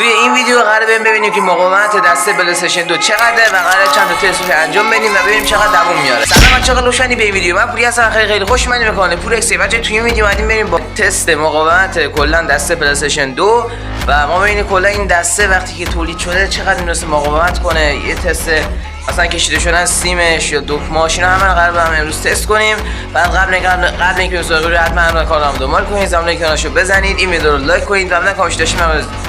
توی این ویدیو قراره ببینیم که مقاومت دسته پلی‌استیشن 2 چقدره و قراره چند تا تست انجام بدیم و ببینیم چقدر دووم میاره. سلام بچه‌ها، خیلی خوشحالین به این ویدیو. من پوری هستم، خیلی خوش اومدید به کانال پور اکس. بچه‌ها توی این ویدیو اومدیم بریم با تست مقاومت کلا دسته پلی‌استیشن 2 و ما ببینیم کلا این دسته وقتی که تولید شده چقدر میتونه مقاومت کنه. یه تست مثلا کشیده شدن سیمش یا دکمه‌اش اینا همه قرار با هم امروز تست کنیم. بعد قبل اینکه سراغ رو حتما کانالمو دنبال کنید، زمانی که کانالشو بزنید، این ویدیو رو لایک کنید و همین کامنت داشتیم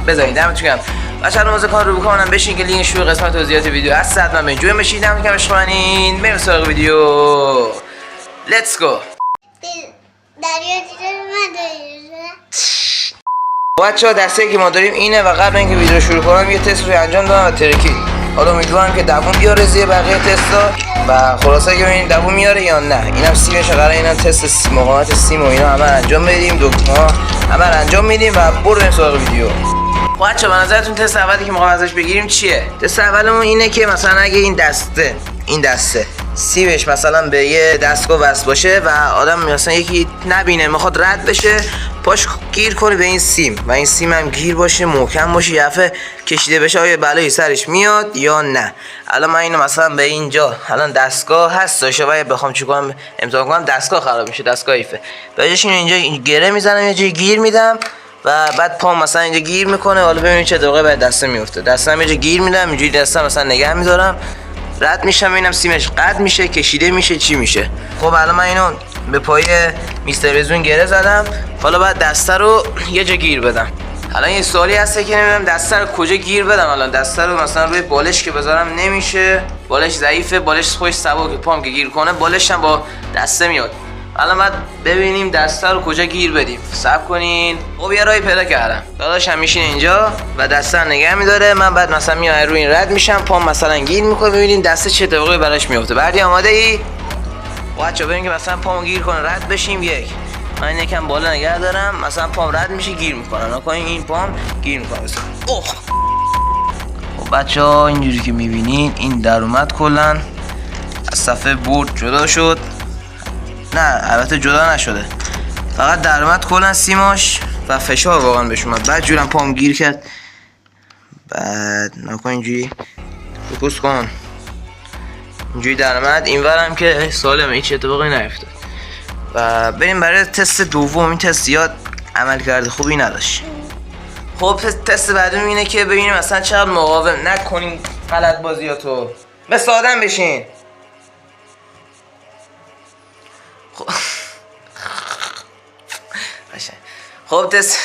بزنید. دمتون گرم. بچه‌ها الان کار رو بکنم بشین که لینک شروع قسمت توضیحات ویدیو هست. حتما به جوین بشید. دمتون گرم عشق منین. بریم سراغ ویدیو. لیتس گو. بچه‌ها دسته‌ای که ما داریم اینه و قبل اینکه ویدیو شروع کنم یه تست رو انجام دادم و ترکید. حالا امیدوارم که دووم بیاره زیر بقیه تستا و خلاصه که ببینیم دووم میاره یا نه. اینم سیمش قراره اینا تست مقاومت سیم و اینا همه انجام بدیم، دکمه‌ها همه انجام میدیم و بریم سراغ ویدیو. بچه‌ها به نظرتون تست اولی که می‌خوام ازش بگیریم چیه؟ تست اولمون اینه که مثلا اگه این دسته سیمش مثلا به یه دستگاه وصل باشه و آدم مثلا یکی نبینه میخواد رد بشه، پاش گیر کنه به این سیم و این سیم هم گیر باشه، محکم باشه، یه دفعه کشیده بشه آیا بلایی سرش میاد یا نه. الان من اینو مثلا به اینجا الان دستگاه هست داشه و بخوام چیکار امتحان کنم دستگاه خراب میشه، دستگاه ایفه. بهش اینجا گره میزنم، یه جای گیر میدم و بعد پام مثلا اینجا گیر میکنه. حالا ببینید چه اتفاقی بعد دسته میفته. دستم اینجا گیر میدم، اینجوری دستم مثلا نگه میدارم، رد میشم ببینم سیمش قطع میشه، کشیده میشه، چی میشه. خب الان من اینو به پای میستر رزون گره زدم. حالا بعد دسته رو یه جا گیر بدم. الان یه سوالی هسته که نمیدونم دسته رو کجا گیر بدم. الان دسته رو مثلا روی بالش که بذارم نمیشه، بالش ضعیفه، بالش خوش سبکه، پام که گیر کنه بالش هم با دسته میاد. الان بعد ببینیم دسته رو کجا گیر بدیم. صبر کنین. خب یه راهی پیدا کردم. داداشم میشینه اینجا و دسته رو نگه میداره. من بعد مثلا میام روی این رد میشم، پام مثلا گیر میکنه، ببینیم دسته چه اتفاقی براش میفته. بعدی آماده ای؟ بچه‌ها ببینیم که مثلا پامو گیر کنه رد بشیم. یک من یکم بالا نگه دارم، مثلا پام رد میشه گیر میکنه، نکنین این پام گیر میکنه. اوه. خب بچه‌ها اینجوری که میبینین این در اومد کلا از صفحه بورد جدا شد. نه البته جدا نشده، فقط در اومد کلا سیماش و فشار واقعا بهش اومد. بعد جورم پام گیر کرد. بعد نکن اینجوری فوکوس کن، اینجوری در اومد. اینورم که سالمه، هیچ اتفاقی نیفتاد. و بریم برای تست دوم. این تست زیاد عمل کرده خوبی نداشت. خب تست بعدی اینه که ببینیم مثلا چقدر مقاوم. نکنین غلط بازیاتو، مثل آدم بشین. خب تست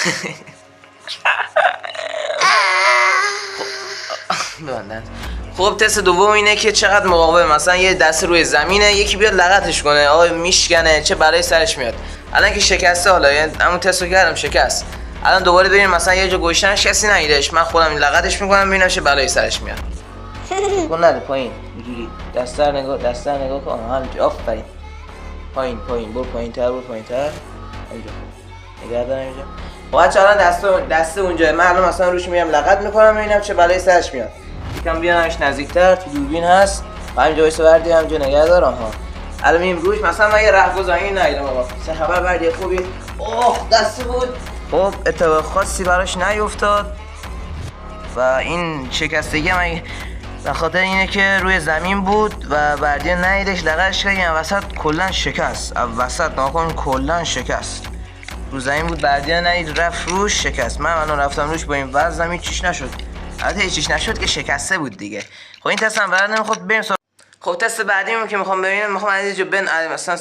خب تست دوم اینه که چقدر مقاومه. مثلا یه دست روی زمینه، یکی بیاد لغتش کنه، آقا میشکنه، چه برای سرش میاد. الان که شکسته، حالا همون تست رو کردم شکست. الان دوباره ببینیم مثلا یه جا گوشتنش کسی نیدش، من خودم لغتش میکنم ببینم چه برای سرش میاد. کن نده پایین، اینجوری دستر نگاه کن. همینجوری آفرین. پایین برو پایین‌تر، اینجا نگه دارم اینجا. بچه‌ها الان دست اونجا من الان مثلا روش میام لغت میکنم ببینم چه بلایی سرش میاد. یکم بیارمش نزدیکتر، تو دوربین هست. همینجا وایس وردی همینجا نگه دارم ها. الان میام روش مثلا من یه راهگذاری ندیدم آقا. چه خبر وردی خوبی؟ اوه دست بود. خب اتفاق خاصی براش نیفتاد و این شکستگی هم به خاطر اینه که روی زمین بود و بردی نیدش لغتش کرد. این وسط کلا شکست، وسط ناکن کلا شکست. رو زمین بود، بردی نید، رفت روش شکست. من رفتم روش با این وزنم هیچیش نشد. البته هیچیش نشد که شکسته بود دیگه. خب این تست هم برات نمیخواد. بریم خب تست بعدیمو که میخوام ببینم، میخوام از اینجا مثلا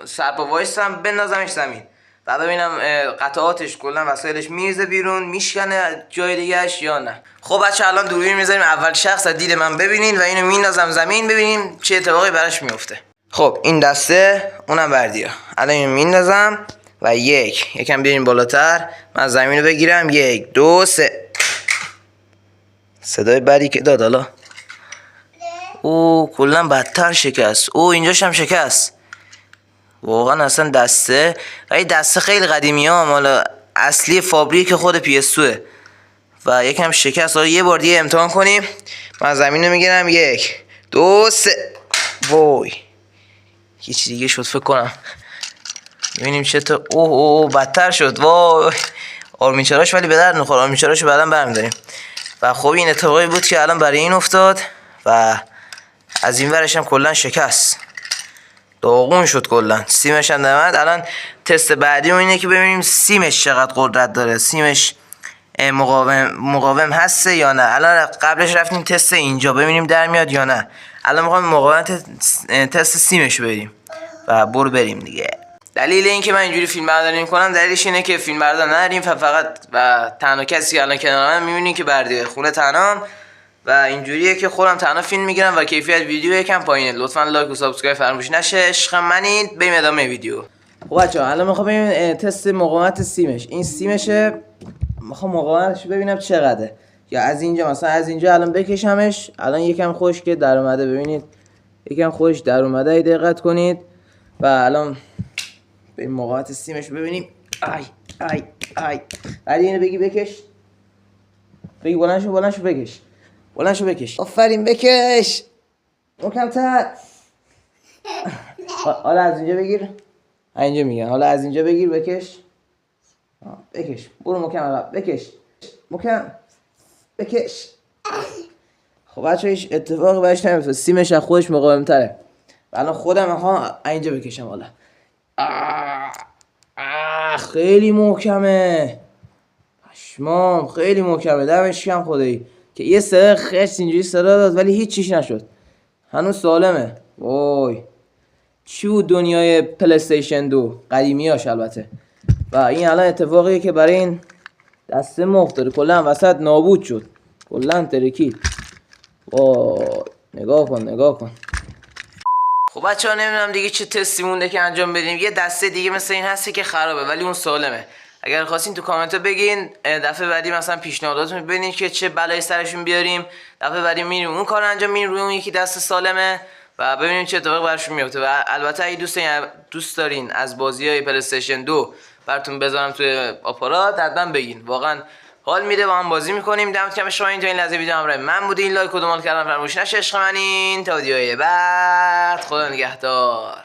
سرپا وایسم بندازمش زمین و ببینم قطعاتش کلا وسایلش میریزه بیرون، میشکنه جای دیگه‌اش یا نه. خب بچه‌ها الان دوربین میذاریم اول شخص از دید من ببینین و اینو میندازم زمین ببینیم چه اتفاقی براش میفته. خب این دسته اونم بردیا. الان اینو میندازم و یکم بیاریم بالاتر، من زمین رو بگیرم. 1 2 3. صدای بدی که داد. حالا او کلا بدتر شکست. او اینجاش هم شکست. واقعا اصلا دسته خیلی قدیمی ها، مال اصلی فابریک خود PS2 و یکم شکست. حالا یه بار دیگه امتحان کنیم. من زمین رو میگیرم. 1 2 3. وای یه چیز دیگه شد فکر کنم. ببینیم چطور. اوه بدتر شد. وای آرمیچراش ولی به درد نخور، آرمیچراشو بعدا برمی‌داریم. و خب این اتفاقی بود که الان برای این افتاد و از این ورش هم کلا شکست، داغون شد کلا، سیمش هم نمیاد. الان تست بعدی اینه که ببینیم سیمش چقدر قدرت داره، سیمش مقاوم هسته یا نه. الان قبلش رفتیم تست اینجا ببینیم در میاد یا نه. الان میخوام مقاومت تست سیمش بریم و بریم دیگه. دلیل این که من اینجوری فیلم برداری میکنم دلیلش اینه که فیلم بردار نداریم فقط و تنها کسی الان کنار من میبینین که بردی خونه تنهام و اینجوریه که خودم تنها فیلم میگیرم و کیفیت ویدیو یکم پایینه. لطفا لایک و سابسکرایب فراموش نشه. عشق منید. بریم ادامه ویدیو. خب بچه‌ها الان میخوام ببینیم تست مقاومت سیمش. این سیمشه، میخوام مقاومتش ببینم چقدره. یا از اینجا مثلا از اینجا الان بکشمش، الان یکم خشک در اومده، ببینید یکم خشک در اومده، دقت کنید. و الان بریم مقاومت سیمش ببینیم. ای بعد اینو بگی بکش، بگی بلند شو بکش. آفرین بکش محکم‌تر. حالا از اینجا بگیر، اینجا میگن حالا از اینجا بگیر بکش. برو محکم عقب بکش. خب بچه هیچ اتفاقی براش نمیفته، سیمش از خودش مقاوم تره. الان خودم میخوام اینجا بکشم. حالا خیلی محکمه، پشمام خیلی محکمه. دمش گرم خدایی که یه سر خرس اینجوری صدا داد ولی هیچ چیش نشد، هنوز سالمه. وای چی بود دنیای پلی استیشن 2 قدیمیاش البته. و این الان اتفاقیه که برای این دسته مفت داره، کلا وسط نابود شد، کلا ترکید. وای نگاه کن. خب بچه‌ها نمیدونم دیگه چه تستی مونده که انجام بدیم. یه دسته دیگه مثل این هستی که خرابه ولی اون سالمه. اگر خواستین تو کامنت بگین دفعه بعدی مثلا پیشنهاداتتون ببینید که چه بلایی سرشون بیاریم. دفعه بعدی میریم اون کارو انجام میدیم روی اون یکی دست سالمه و ببینیم چه اتفاقی براشون میفته. و البته اگه دوست دارین از بازی‌های پلی استیشن 2 براتون بذارم توی آپارات حتما بگین، واقعا حال میده با هم بازی میکنیم. دمت گرم شما این تا این لحظه ویدیو همراه من بودین. لایک و دنبال کردن فراموش نشه. عشق منین تا ویدیوهای بعد. خدا نگهدار.